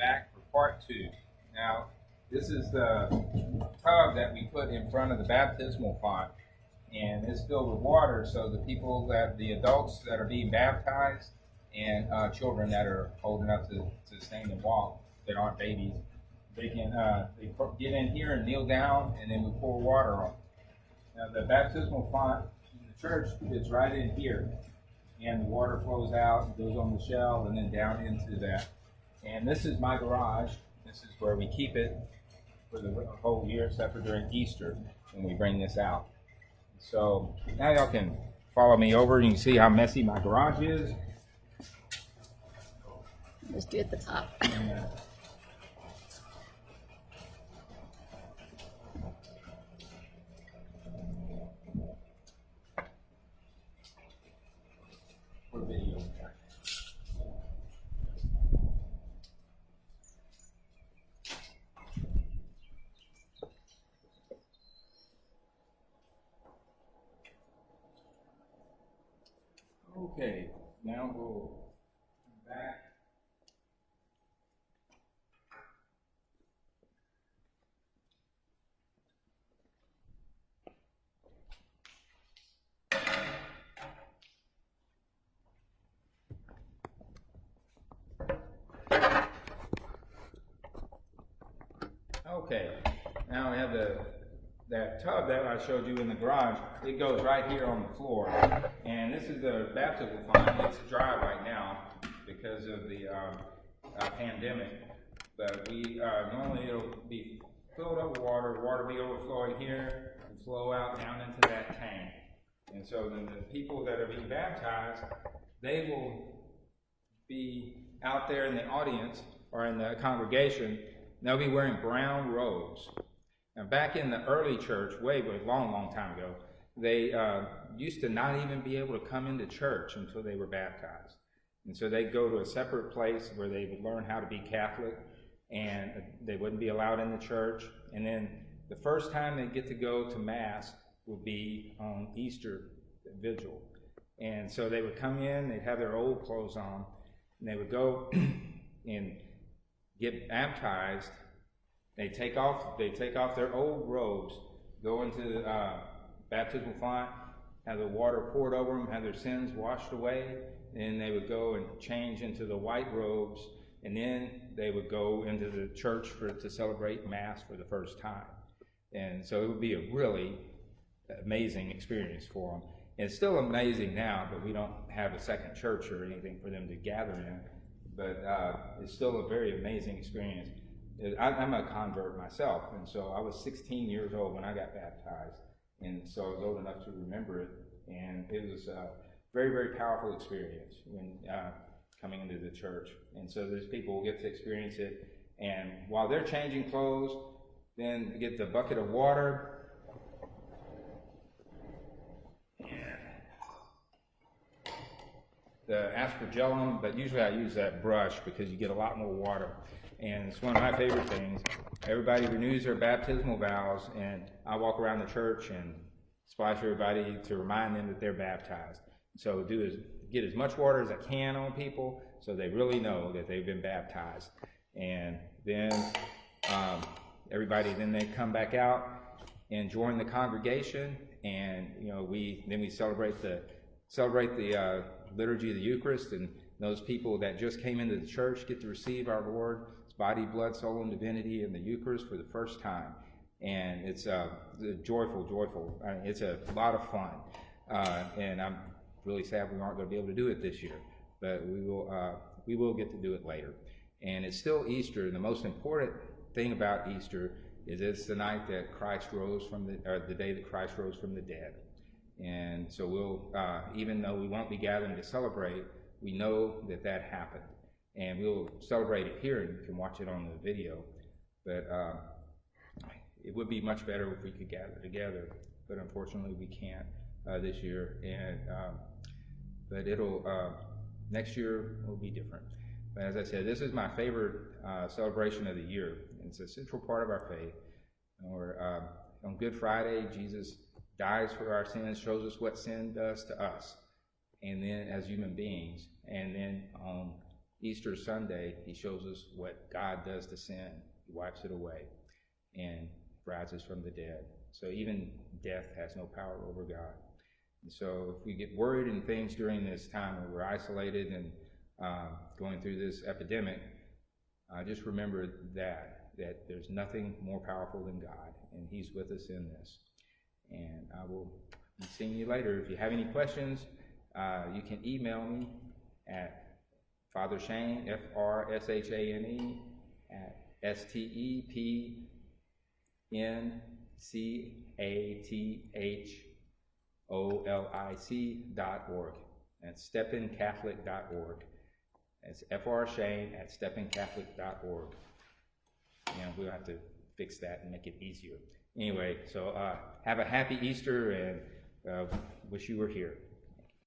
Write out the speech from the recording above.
back for part two. Now, this is the tub that we put in front of the baptismal font, and it's filled with water. So the adults that are being baptized, and children that are old enough to stand and walk, that aren't babies, they can get in here and kneel down, and then we pour water on. Now, the baptismal font in the church is right in here, and the water flows out and goes on the shell and then down into that. And this is my garage. This is where we keep it for the whole year, except for during Easter when we bring this out. So now y'all can follow me over and you can see how messy my garage is. Just do it at the top. For video. Okay, now we'll come back. Okay, now we have that tub that I showed you in the garage. It goes right here on the floor, and this is the baptismal font. It's dry right now because of the pandemic, but we normally it'll be filled up with water. Water be overflowing here and flow out down into that tank. And so then the people that are being baptized, they will be out there in the audience or in the congregation. They'll be wearing brown robes. Now, back in the early church, way long time ago, they used to not even be able to come into church until they were baptized. And so they'd go to a separate place where they would learn how to be Catholic, and they wouldn't be allowed in the church. And then the first time they get to go to Mass would be on Easter Vigil. And so they would come in, they'd have their old clothes on, and they would go and get baptized. They take off their old robes, go into the baptismal font, have the water poured over them, have their sins washed away, and they would go and change into the white robes, and then they would go into the church to celebrate Mass for the first time. And so it would be a really amazing experience for them. And it's still amazing now, but we don't have a second church or anything for them to gather in. But it's still a very amazing experience. I'm a convert myself, and so I was 16 years old when I got baptized, and so I was old enough to remember it, and it was a very, very powerful experience when coming into the church. And so those people will get to experience it, and while they're changing clothes, then they get the bucket of water, the aspergillum, but usually I use that brush because you get a lot more water. And it's one of my favorite things. Everybody renews their baptismal vows, and I walk around the church and splash everybody to remind them that they're baptized. So get as much water as I can on people so they really know that they've been baptized. And then they come back out and join the congregation, and we celebrate the liturgy of the Eucharist, and those people that just came into the church get to receive our Lord's body, blood, soul, and divinity in the Eucharist for the first time. And it's joyful. It's a lot of fun. And I'm really sad we aren't going to be able to do it this year, but we will get to do it later. And it's still Easter. And the most important thing about Easter is it's the night that Christ rose the day that Christ rose from the dead. And so we'll, even though we won't be gathering to celebrate, we know that happened. And we'll celebrate it here, and you can watch it on the video. But it would be much better if we could gather together. But unfortunately, we can't this year. And but next year will be different. But as I said, this is my favorite celebration of the year. It's a central part of our faith. On Good Friday, Jesus dies for our sins, shows us what sin does to us, and then as human beings. And then on Easter Sunday, he shows us what God does to sin. He wipes it away and rises from the dead. So even death has no power over God. And so if we get worried in things during this time where we're isolated and going through this epidemic, just remember that there's nothing more powerful than God, and he's with us in this. And I will be seeing you later. If you have any questions, you can email me at Father Shane, FRSHANE, at STEPNCATHOLIC.org. That's stepincatholic.org. That's FRShane at stepincatholic.org. And we'll have to fix that and make it easier. Anyway, so have a happy Easter, and wish you were here.